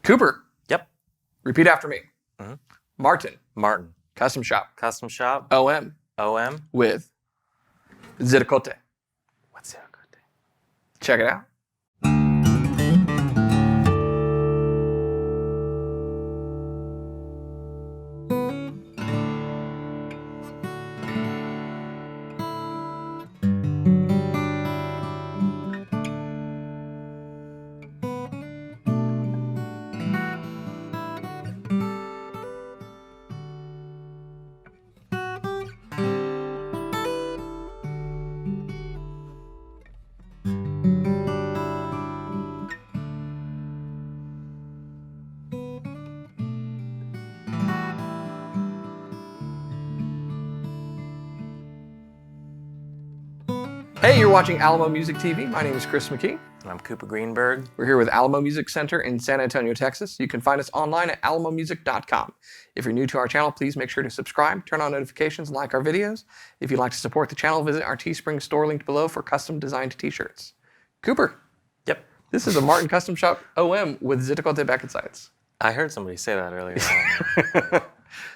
Cooper, Yep. repeat after me. Mm-hmm. Martin, custom shop, OM, with Ziricote. What's Ziricote? Check it out. Hey, you're watching Alamo Music TV. My name is Chris McKee. And I'm Cooper Greenberg. We're here with Alamo Music Center in San Antonio, Texas. You can find us online at alamomusic.com. If you're new to our channel, please make sure to subscribe, turn on notifications, and like our videos. If you'd like to support the channel, visit our Teespring store linked below for custom designed t-shirts. Cooper. Yep. This is a Martin Custom Shop OM with Ziricote Beckett sides. I heard somebody say that earlier.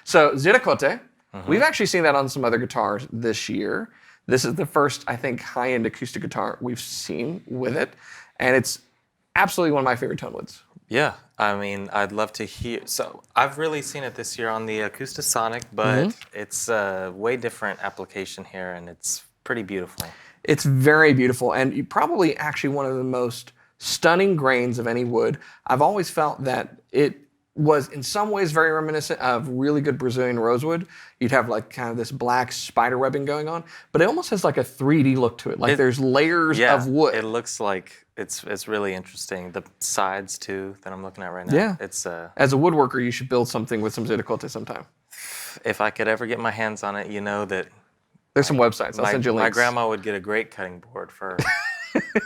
So Ziricote, we've actually seen that on some other guitars this year. This is the first, I think, high-end acoustic guitar we've seen with it. And it's absolutely one of my favorite tonewoods. Yeah, I mean, I'd love to hear. So I've really seen it this year on the Acoustasonic, but it's a way different application here, and it's pretty beautiful. It's very beautiful, and probably actually one of the most stunning grains of any wood. I've always felt that it was in some ways very reminiscent of really good Brazilian rosewood. You'd have like kind of this black spider webbing going on, but it almost has like a 3D look to it. Like there's layers of wood. It looks like it's really interesting. The sides too that I'm looking at right now. Yeah. It's as a woodworker, you should build something with some Ziricote sometime. If I could ever get my hands on it, you know that there's some websites. I'll send you links. My grandma would get a great cutting board for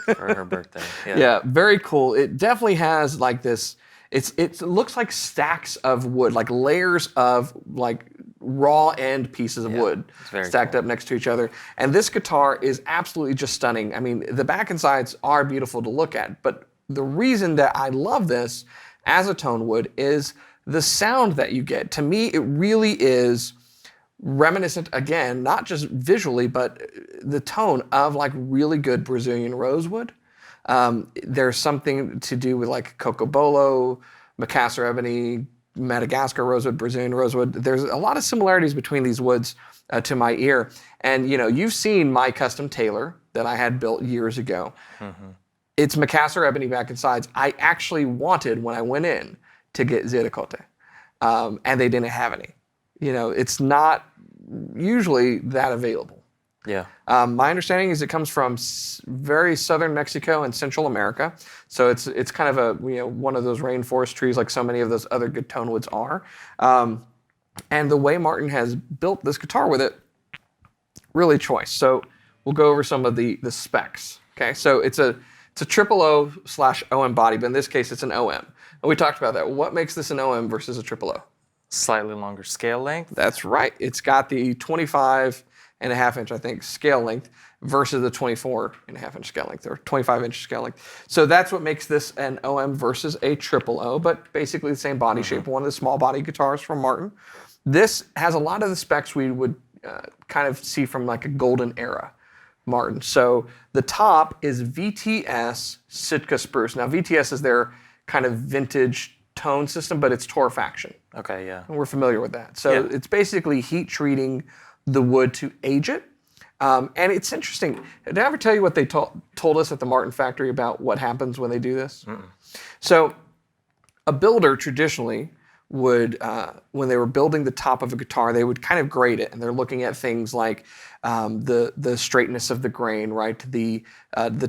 for her birthday. Yeah, very cool. It definitely has like this. It looks like stacks of wood, like layers of like raw end pieces of wood stacked up next to each other. And this guitar is absolutely just stunning. I mean, the back and sides are beautiful to look at, but the reason that I love this as a tone wood is the sound that you get. To me, it really is reminiscent, again, not just visually, but the tone of like really good Brazilian rosewood. There's something to do with like Cocobolo, Macassar ebony, Madagascar rosewood, Brazilian rosewood. There's a lot of similarities between these woods to my ear. And you know, you've seen my custom Taylor that I had built years ago. It's Macassar ebony back and sides. I actually wanted, when I went in, to get Ziricote, and they didn't have any. You know, it's not usually that available. Yeah. My understanding is it comes from very southern Mexico and Central America, so it's kind of a one of those rainforest trees like so many of those other good tone woods are. And the way Martin has built this guitar with it, really choice. So we'll go over some of the specs. Okay, so it's a triple O/OM body, but in this case it's an OM. And we talked about that. What makes this an OM versus a triple O? Slightly longer scale length. That's right. It's got the 25.5 inch, I think, scale length versus the 24.5 inch scale length or 25 inch scale length. So that's what makes this an OM versus a triple O, but basically the same body shape, one of the small body guitars from Martin. This has a lot of the specs we would kind of see from like a golden era Martin. So the top is VTS Sitka Spruce. Now VTS is their kind of vintage tone system, but it's torrefaction. Okay, yeah. And we're familiar with that. So it's basically heat treating the wood to age it. And it's interesting. Did I ever tell you what they told us at the Martin factory about what happens when they do this? So a builder traditionally would, when they were building the top of a guitar, they would kind of grade it. And they're looking at things like the straightness of the grain, right? The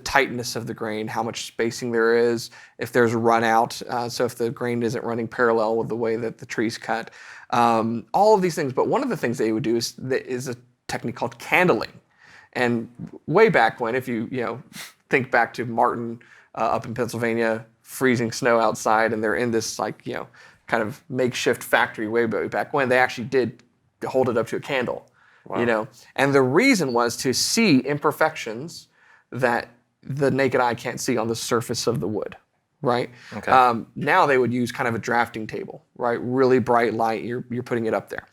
tightness of the grain, how much spacing there is, if there's a run out, so if the grain isn't running parallel with the way that the tree's cut. All of these things, but one of the things they would do is a technique called candling. And way back when, if you think back to Martin up in Pennsylvania, freezing snow outside, and they're in this like kind of makeshift factory way back when, they actually did hold it up to a candle. Wow. And the reason was to see imperfections that the naked eye can't see on the surface of the wood. right? Okay. Now they would use kind of a drafting table, right? Really bright light, you're putting it up there.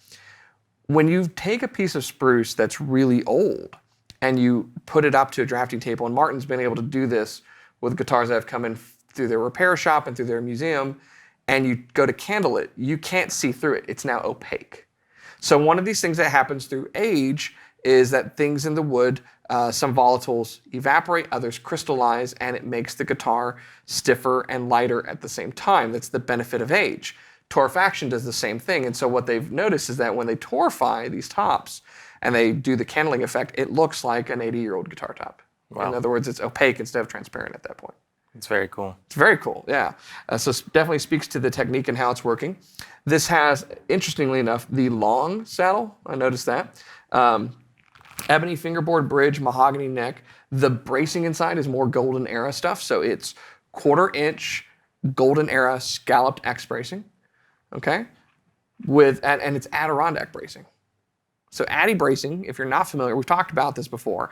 When you take a piece of spruce that's really old and you put it up to a drafting table, and Martin's been able to do this with guitars that have come in through their repair shop and through their museum, and you go to candle it, you can't see through it. It's now opaque. So one of these things that happens through age is that things in the wood, some volatiles evaporate, others crystallize, and it makes the guitar stiffer and lighter at the same time. That's the benefit of age. Torrefaction does the same thing, and so what they've noticed is that when they torrefy these tops and they do the candling effect, it looks like an 80-year-old guitar top. Wow. In other words, it's opaque instead of transparent at that point. It's very cool. It's very cool, yeah. So it definitely speaks to the technique and how it's working. This has, interestingly enough, the long saddle. I noticed that. Ebony fingerboard bridge, mahogany neck. The bracing inside is more golden era stuff, so it's 1/4 inch golden era scalloped X bracing, okay? And it's Adirondack bracing. So Addy bracing, if you're not familiar, we've talked about this before,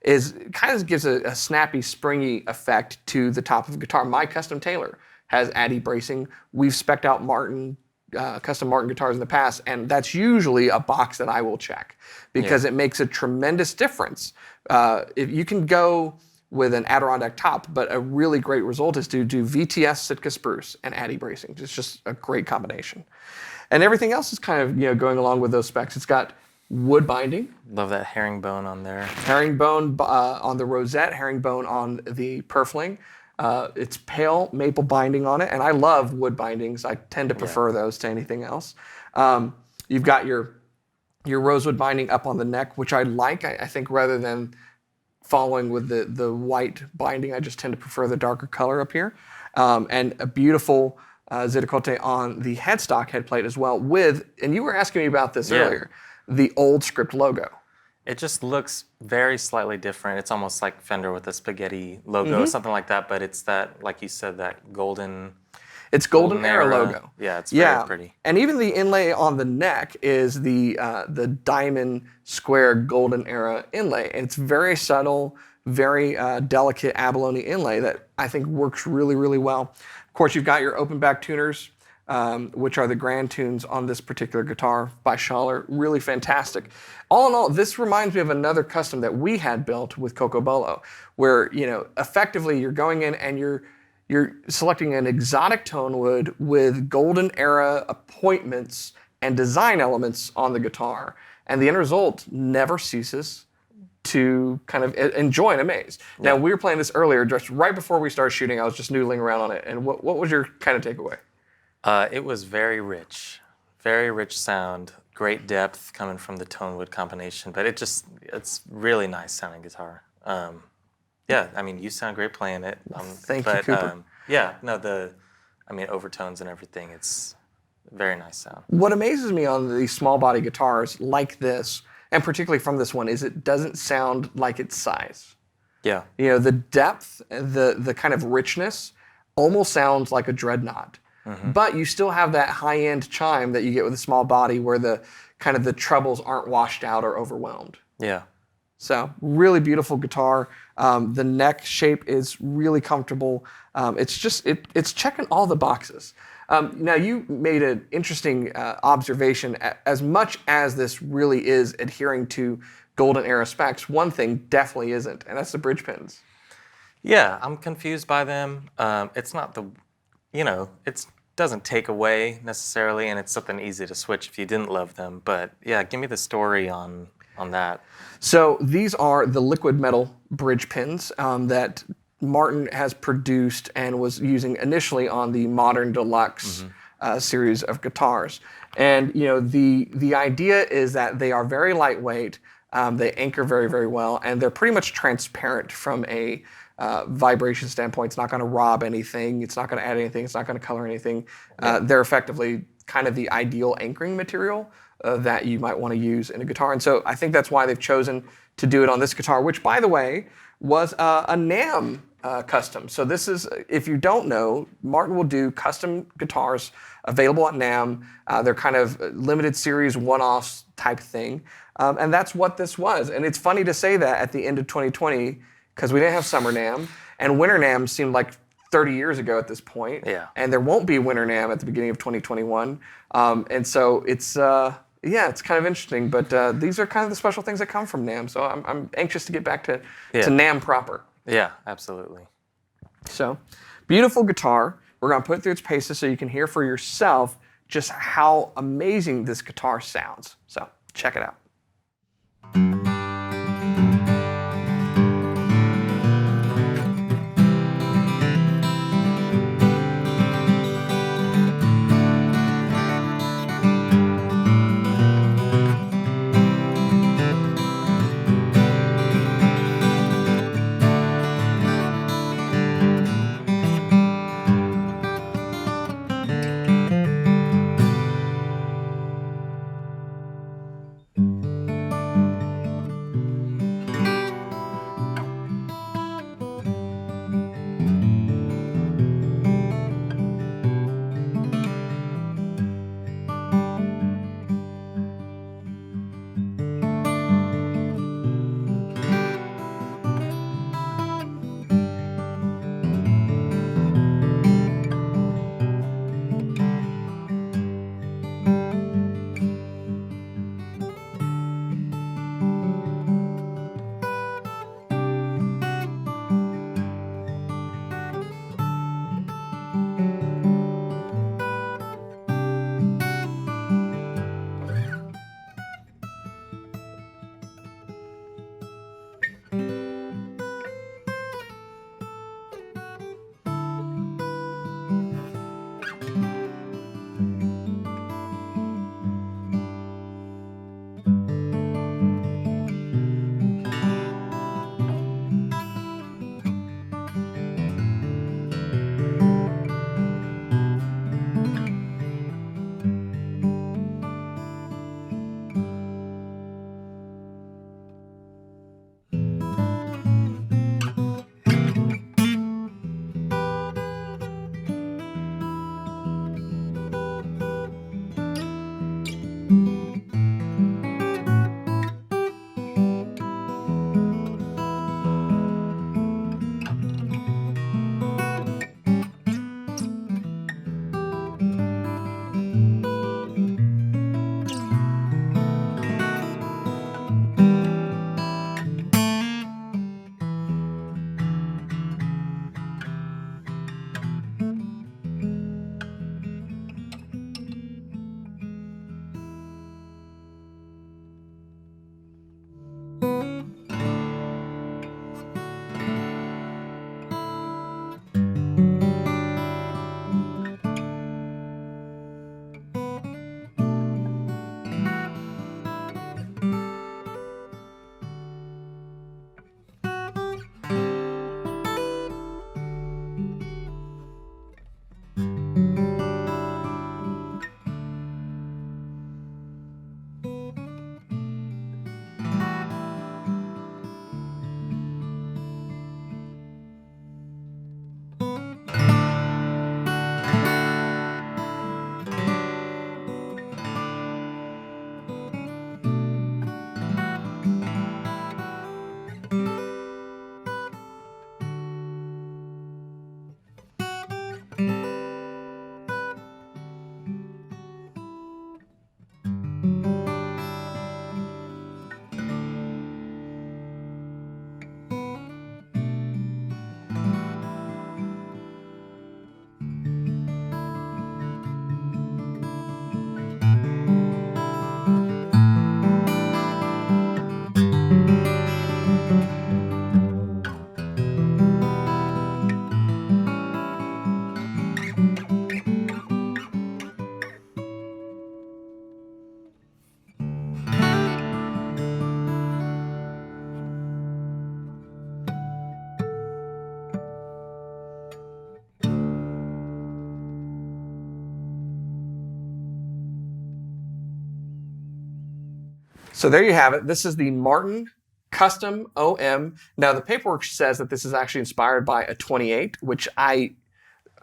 is kind of gives a snappy, springy effect to the top of the guitar. My custom Taylor has Addy bracing. We've spec'd out custom Martin guitars in the past, and that's usually a box that I will check because it makes a tremendous difference. If you can go with an Adirondack top, but a really great result is to do VTS Sitka Spruce and Addy bracing. It's just a great combination. And everything else is kind of going along with those specs. It's got wood binding. Love that herringbone on there. Herringbone on the rosette, herringbone on the purfling. It's pale maple binding on it, and I love wood bindings. I tend to prefer those to anything else. You've got your rosewood binding up on the neck, which I like. I think rather than following with the white binding, I just tend to prefer the darker color up here. And a beautiful Ziricote on the headstock headplate as well and you were asking me about this earlier, the old script logo. It just looks very slightly different. It's almost like Fender with a spaghetti logo or something like that, but it's that, like you said, that golden... It's golden era logo. Yeah, it's very pretty. And even the inlay on the neck is the diamond square golden era inlay. And it's very subtle, very delicate abalone inlay that I think works really, really well. Of course, you've got your open back tuners, which are the grand tunes on this particular guitar by Schaller. Really fantastic. All in all, this reminds me of another custom that we had built with Cocobolo, where effectively you're going in and you're selecting an exotic tone wood with golden era appointments and design elements on the guitar, and the end result never ceases to kind of enjoy and amaze. Yeah. Now, we were playing this earlier, just right before we started shooting. I was just noodling around on it, and what was your kind of takeaway? It was very rich sound, great depth coming from the tone wood combination, but it's really nice sounding guitar. Yeah, I mean, you sound great playing it. Thank you, Cooper. Overtones and everything, it's very nice sound. What amazes me on these small body guitars like this, and particularly from this one, is it doesn't sound like its size. Yeah. The depth, the kind of richness almost sounds like a dreadnought. Mm-hmm. But you still have that high-end chime that you get with a small body where the trebles aren't washed out or overwhelmed. Yeah. So really beautiful guitar. The neck shape is really comfortable. It's checking all the boxes. Now you made an interesting observation. As much as this really is adhering to golden era specs, one thing definitely isn't, and that's the bridge pins. Yeah, I'm confused by them. It's not it doesn't take away necessarily, and it's something easy to switch if you didn't love them. But yeah, give me the story on that. So these are the liquid metal bridge pins that Martin has produced and was using initially on the Modern Deluxe series of guitars. And the idea is that they are very lightweight, they anchor very, very well, and they're pretty much transparent from a vibration standpoint. It's not going to rob anything, it's not going to add anything, it's not going to color anything. They're effectively kind of the ideal anchoring material that you might want to use in a guitar. And so I think that's why they've chosen to do it on this guitar, which, by the way, was a NAMM custom. So this is, if you don't know, Martin will do custom guitars available at NAMM. They're kind of limited series, one-offs type thing. And that's what this was. And it's funny to say that at the end of 2020, because we didn't have summer NAMM, and winter NAMM seemed like 30 years ago at this point. Yeah. And there won't be Winter NAMM at the beginning of 2021. And so it's it's kind of interesting. But these are kind of the special things that come from NAMM. So I'm anxious to get back to NAMM proper. Yeah, absolutely. So, beautiful guitar. We're going to put it through its paces so you can hear for yourself just how amazing this guitar sounds. So, check it out. So there you have it. This is the Martin Custom OM. Now the paperwork says that this is actually inspired by a 28,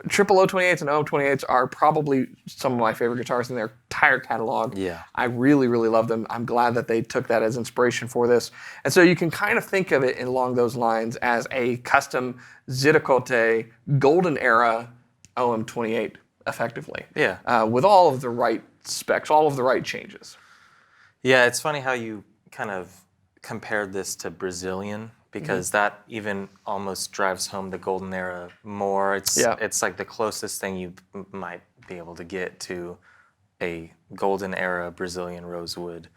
triple O 28s and OM 28s are probably some of my favorite guitars, and they're entire catalog. Yeah. I really, really love them. I'm glad that they took that as inspiration for this. And so you can kind of think of it along those lines as a custom Ziricote golden era OM28, effectively. Yeah. With all of the right specs, all of the right changes. Yeah, it's funny how you kind of compared this to Brazilian, because that even almost drives home the golden era more. It's like the closest thing you might be able to get to a golden era Brazilian rosewood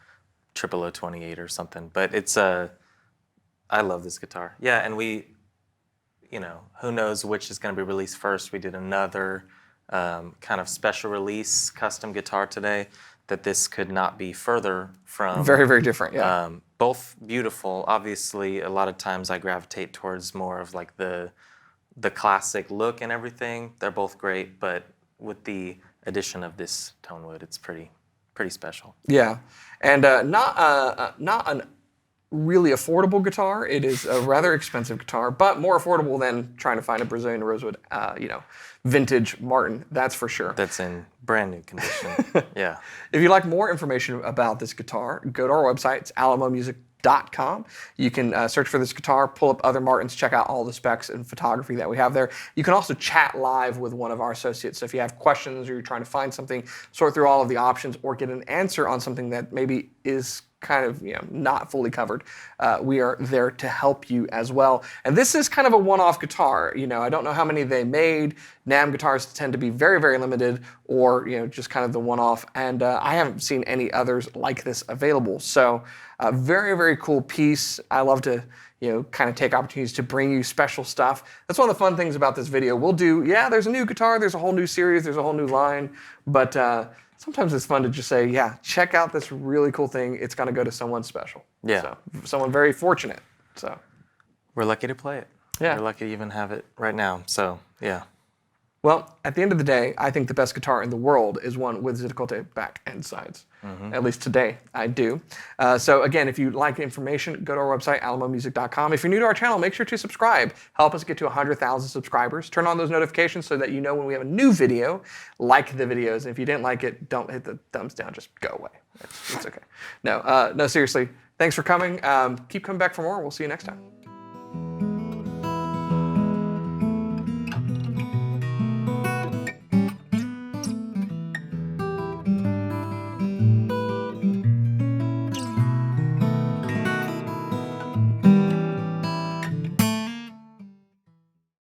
0028 or something. But it's I love this guitar. Yeah, and we, who knows which is going to be released first. We did another kind of special release custom guitar today that this could not be further from. Very, very different, yeah. Both beautiful. Obviously, a lot of times I gravitate towards more of like the classic look and everything. They're both great, but with the addition of this tonewood, it's pretty special. Yeah, and not a really affordable guitar. It is a rather expensive guitar, but more affordable than trying to find a Brazilian rosewood, vintage Martin. That's for sure. That's in brand new condition. Yeah. If you'd like more information about this guitar, go to our website. It's alamomusic.com. You can search for this guitar, pull up other Martins, check out all the specs and photography that we have there. You can also chat live with one of our associates. So if you have questions or you're trying to find something, sort through all of the options, or get an answer on something that maybe is kind of not fully covered, we are there to help you as well. And this is kind of a one-off guitar. I don't know how many they made. NAMM guitars tend to be very, very limited, or just kind of the one-off. And I haven't seen any others like this available. So very, very cool piece. I love to kind of take opportunities to bring you special stuff. That's one of the fun things about this video. We'll do, there's a new guitar, there's a whole new series, there's a whole new line, but sometimes it's fun to just say, check out this really cool thing. It's going to go to someone special. Yeah. So, someone very fortunate. So we're lucky to play it. Yeah. We're lucky to even have it right now. So, yeah. Well, at the end of the day, I think the best guitar in the world is one with Ziricote back and sides. At least today, I do. So again, if you'd like information, go to our website, alamomusic.com. If you're new to our channel, make sure to subscribe. Help us get to 100,000 subscribers. Turn on those notifications so that you know when we have a new video. Like the videos. And if you didn't like it, don't hit the thumbs down. Just go away. It's okay. No, seriously. Thanks for coming. Keep coming back for more. We'll see you next time.